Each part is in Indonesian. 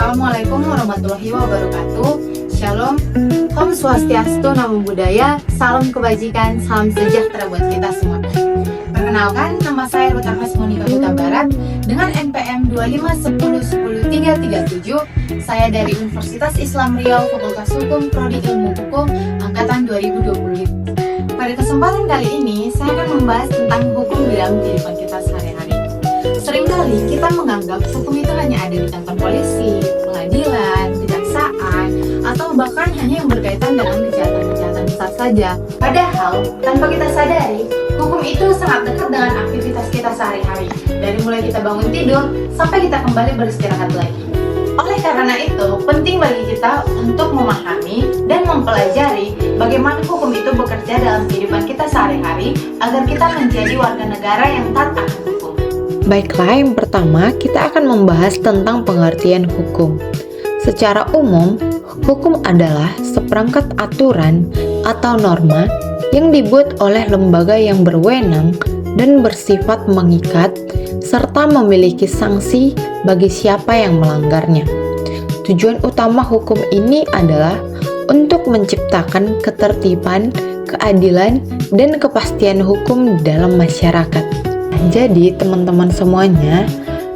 Assalamualaikum warahmatullahi wabarakatuh. Shalom, Om Swastiastu, Namo Buddhaya, salam kebajikan, salam sejahtera buat kita semua. Perkenalkan, nama saya Ruth Agnes Monika Huta Barat dengan NPM 251010337. Saya dari Universitas Islam Riau, Fakultas Hukum, Prodi Ilmu Hukum, Angkatan 2020. Pada kesempatan kali ini, saya akan membahas tentang hukum di dalam kehidupan kita sehari-hari. Seringkali kita menganggap hukum itu hanya ada di kantor polisi, pengadilan, kejaksaan, atau bahkan hanya yang berkaitan dengan kejahatan-kejahatan besar saja. Padahal, tanpa kita sadari, hukum itu sangat dekat dengan aktivitas kita sehari-hari, dari mulai kita bangun tidur sampai kita kembali beristirahat lagi. Oleh karena itu, penting bagi kita untuk memahami dan mempelajari bagaimana hukum itu bekerja dalam kehidupan kita sehari-hari agar kita menjadi warga negara yang taat akan hukum. Baiklah, yang pertama kita akan membahas tentang pengertian hukum. Secara umum, hukum adalah seperangkat aturan atau norma yang dibuat oleh lembaga yang berwenang dan bersifat mengikat serta memiliki sanksi bagi siapa yang melanggarnya. Tujuan utama hukum ini adalah untuk menciptakan ketertiban, keadilan, dan kepastian hukum dalam masyarakat. Jadi teman-teman semuanya,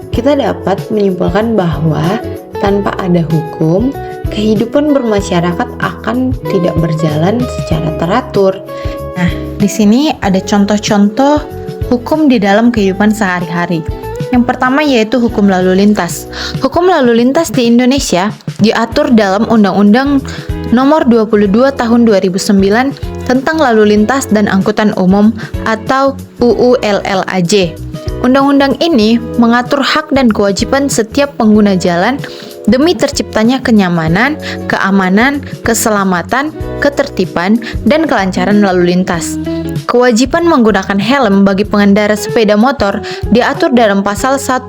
kita dapat menyimpulkan bahwa tanpa ada hukum, kehidupan bermasyarakat akan tidak berjalan secara teratur. Nah, di sini ada contoh-contoh hukum di dalam kehidupan sehari-hari. Yang pertama yaitu hukum lalu lintas. Hukum lalu lintas di Indonesia diatur dalam Undang-Undang Nomor 22 Tahun 2009 tentang Lalu Lintas dan Angkutan Umum atau UU LLAJ. Undang-undang ini mengatur hak dan kewajiban setiap pengguna jalan demi terciptanya kenyamanan, keamanan, keselamatan, ketertiban, dan kelancaran lalu lintas. Kewajiban menggunakan helm bagi pengendara sepeda motor diatur dalam pasal 106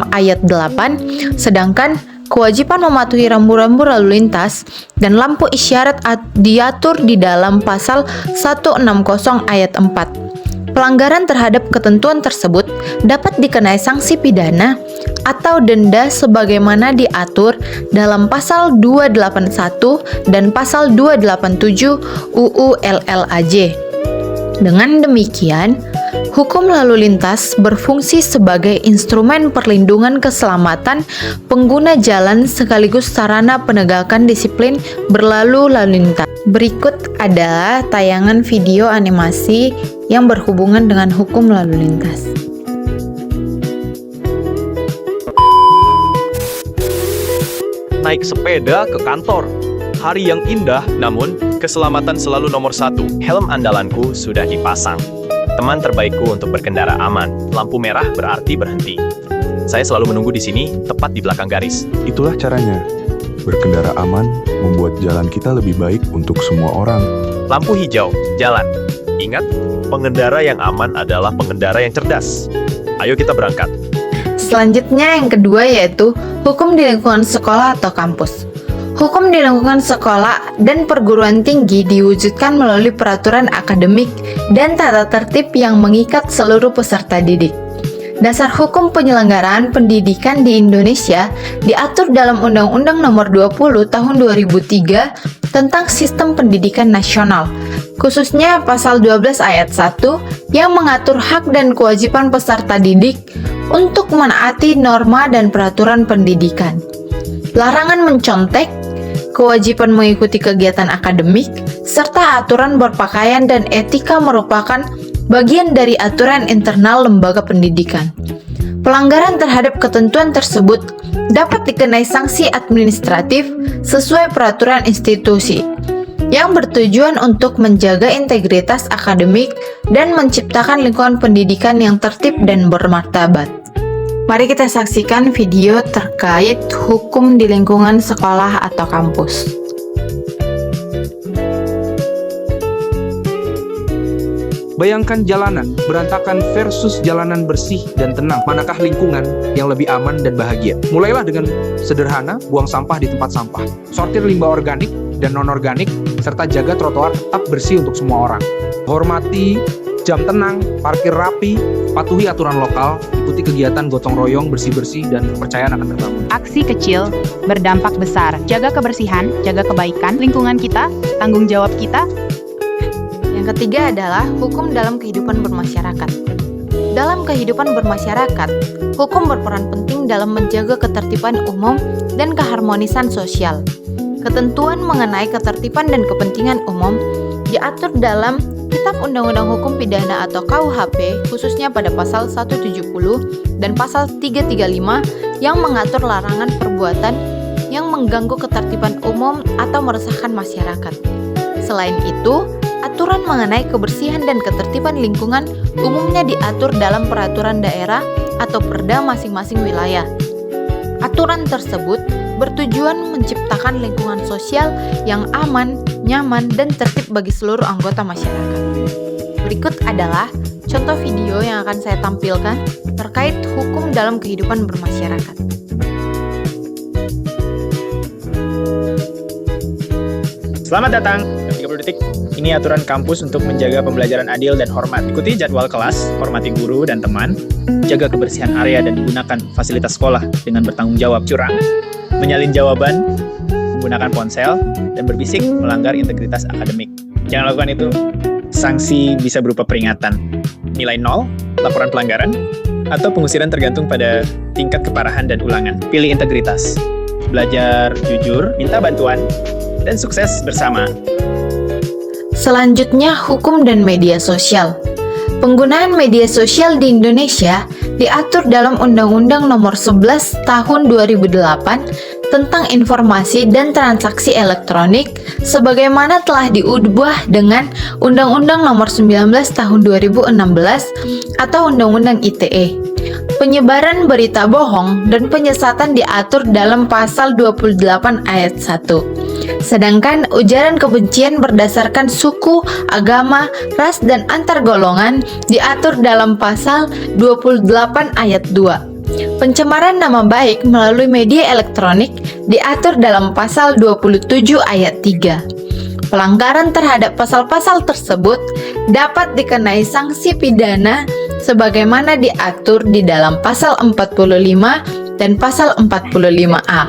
ayat 8, sedangkan kewajiban mematuhi rambu-rambu lalu lintas dan lampu isyarat diatur di dalam pasal 160 ayat 4. Pelanggaran terhadap ketentuan tersebut dapat dikenai sanksi pidana atau denda sebagaimana diatur dalam pasal 281 dan pasal 287 UU LLAJ. Dengan demikian, hukum lalu lintas berfungsi sebagai instrumen perlindungan keselamatan pengguna jalan sekaligus sarana penegakan disiplin berlalu lintas. Berikut adalah tayangan video animasi yang berhubungan dengan hukum lalu lintas. Naik sepeda ke kantor. Hari yang indah, namun keselamatan selalu nomor satu. Helm andalanku sudah dipasang. Teman terbaikku untuk berkendara aman. Lampu merah berarti berhenti. Saya selalu menunggu di sini, tepat di belakang garis. Itulah caranya. Berkendara aman membuat jalan kita lebih baik untuk semua orang. Lampu hijau, jalan. Ingat, pengendara yang aman adalah pengendara yang cerdas. Ayo kita berangkat. Selanjutnya yang kedua yaitu hukum di lingkungan sekolah atau kampus. Hukum di lingkungan sekolah dan perguruan tinggi diwujudkan melalui peraturan akademik dan tata tertib yang mengikat seluruh peserta didik. Dasar hukum penyelenggaraan pendidikan di Indonesia diatur dalam Undang-Undang Nomor 20 Tahun 2003 tentang Sistem Pendidikan Nasional, khususnya pasal 12 ayat 1 yang mengatur hak dan kewajiban peserta didik untuk menaati norma dan peraturan pendidikan. Larangan mencontek, kewajiban mengikuti kegiatan akademik, serta aturan berpakaian dan etika merupakan bagian dari aturan internal lembaga pendidikan. Pelanggaran terhadap ketentuan tersebut dapat dikenai sanksi administratif sesuai peraturan institusi yang bertujuan untuk menjaga integritas akademik dan menciptakan lingkungan pendidikan yang tertib dan bermartabat. Mari kita saksikan video terkait hukum di lingkungan sekolah atau kampus. Bayangkan jalanan berantakan versus jalanan bersih dan tenang. Manakah lingkungan yang lebih aman dan bahagia? Mulailah dengan sederhana, buang sampah di tempat sampah. Sortir limbah organik dan non-organik, serta jaga trotoar tetap bersih untuk semua orang. Hormati jam tenang, parkir rapi, patuhi aturan lokal, ikuti kegiatan gotong royong, bersih-bersih, dan kepercayaan akan terbangun. Aksi kecil berdampak besar. Jaga kebersihan, jaga kebaikan lingkungan kita, tanggung jawab kita. Yang ketiga adalah hukum dalam kehidupan bermasyarakat. Dalam kehidupan bermasyarakat, hukum berperan penting dalam menjaga ketertiban umum dan keharmonisan sosial. Ketentuan mengenai ketertiban dan kepentingan umum diatur dalam Kitab Undang-Undang Hukum Pidana atau KUHP, khususnya pada pasal 170 dan pasal 335 yang mengatur larangan perbuatan yang mengganggu ketertiban umum atau meresahkan masyarakat. Selain itu, aturan mengenai kebersihan dan ketertiban lingkungan umumnya diatur dalam peraturan daerah atau perda masing-masing wilayah. Aturan tersebut bertujuan menciptakan lingkungan sosial yang aman, nyaman, dan tertib bagi seluruh anggota masyarakat. Berikut adalah contoh video yang akan saya tampilkan terkait hukum dalam kehidupan bermasyarakat. Selamat datang, 30 detik. Ini aturan kampus untuk menjaga pembelajaran adil dan hormat. Ikuti jadwal kelas, hormati guru dan teman, jaga kebersihan area dan gunakan fasilitas sekolah dengan bertanggung jawab. Curang, menyalin jawaban, menggunakan ponsel, dan berbisik melanggar integritas akademik. Jangan lakukan itu. Sanksi bisa berupa peringatan, nilai 0, laporan pelanggaran, atau pengusiran tergantung pada tingkat keparahan dan ulangan. Pilih integritas, belajar jujur, minta bantuan, dan sukses bersama. Selanjutnya, hukum dan media sosial. Penggunaan media sosial di Indonesia diatur dalam Undang-Undang Nomor 11 Tahun 2008 tentang informasi dan transaksi elektronik sebagaimana telah diubah dengan Undang-Undang Nomor 19 Tahun 2016 atau Undang-Undang ITE. Penyebaran berita bohong dan penyesatan diatur dalam pasal 28 ayat 1. Sedangkan ujaran kebencian berdasarkan suku, agama, ras, dan antar golongan diatur dalam pasal 28 ayat 2. Pencemaran nama baik melalui media elektronik diatur dalam pasal 27 ayat 3. Pelanggaran terhadap pasal-pasal tersebut dapat dikenai sanksi pidana sebagaimana diatur di dalam pasal 45 dan pasal 45A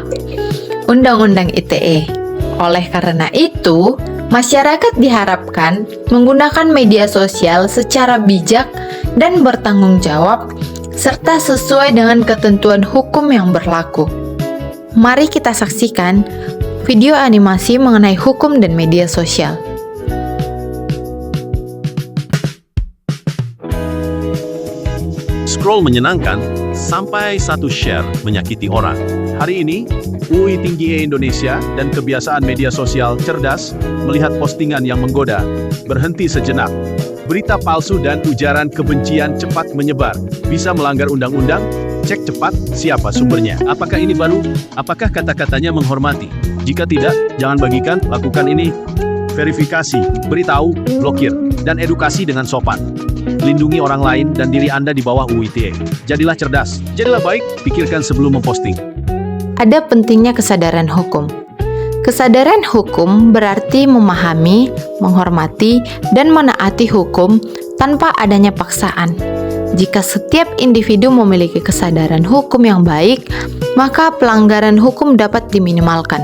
Undang-Undang ITE. Oleh karena itu, masyarakat diharapkan menggunakan media sosial secara bijak dan bertanggung jawab serta sesuai dengan ketentuan hukum yang berlaku. Mari kita saksikan video animasi mengenai hukum dan media sosial. Scroll menyenangkan sampai satu share menyakiti orang. Hari ini, UI Tinggi Indonesia dan kebiasaan media sosial cerdas melihat postingan yang menggoda. Berhenti sejenak. Berita palsu dan ujaran kebencian cepat menyebar. Bisa melanggar undang-undang? Cek cepat siapa sumbernya. Apakah ini baru? Apakah kata-katanya menghormati? Jika tidak, jangan bagikan, lakukan ini. Verifikasi, beritahu, blokir, dan edukasi dengan sopan. Lindungi orang lain dan diri Anda di bawah UITE. Jadilah cerdas, jadilah baik, pikirkan sebelum memposting. Ada pentingnya kesadaran hukum. Kesadaran hukum berarti memahami, menghormati, dan menaati hukum tanpa adanya paksaan. Jika setiap individu memiliki kesadaran hukum yang baik, maka pelanggaran hukum dapat diminimalkan.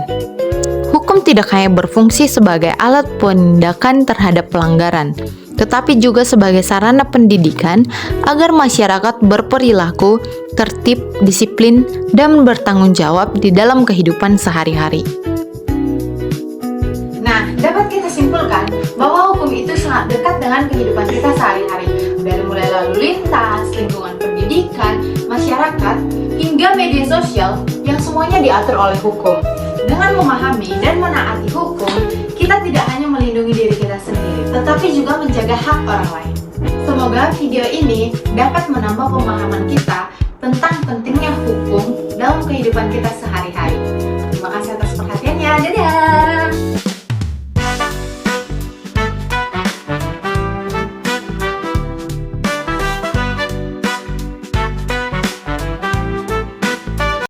Hukum tidak hanya berfungsi sebagai alat penindakan terhadap pelanggaran, tetapi juga sebagai sarana pendidikan agar masyarakat berperilaku tertib, disiplin, dan bertanggung jawab di dalam kehidupan sehari-hari. Nah, dapat kita simpulkan bahwa hukum itu sangat dekat dengan kehidupan kita sehari-hari, dari mulai lalu lintas, lingkungan pendidikan, masyarakat, hingga media sosial yang semuanya diatur oleh hukum. Dengan memahami dan menaati hukum, kita tidak hanya melindungi diri kita sendiri, tetapi juga menjaga hak orang lain. Semoga video ini dapat menambah pemahaman kita tentang pentingnya hukum dalam kehidupan kita sehari-hari. Terima kasih atas perhatiannya. Dadah!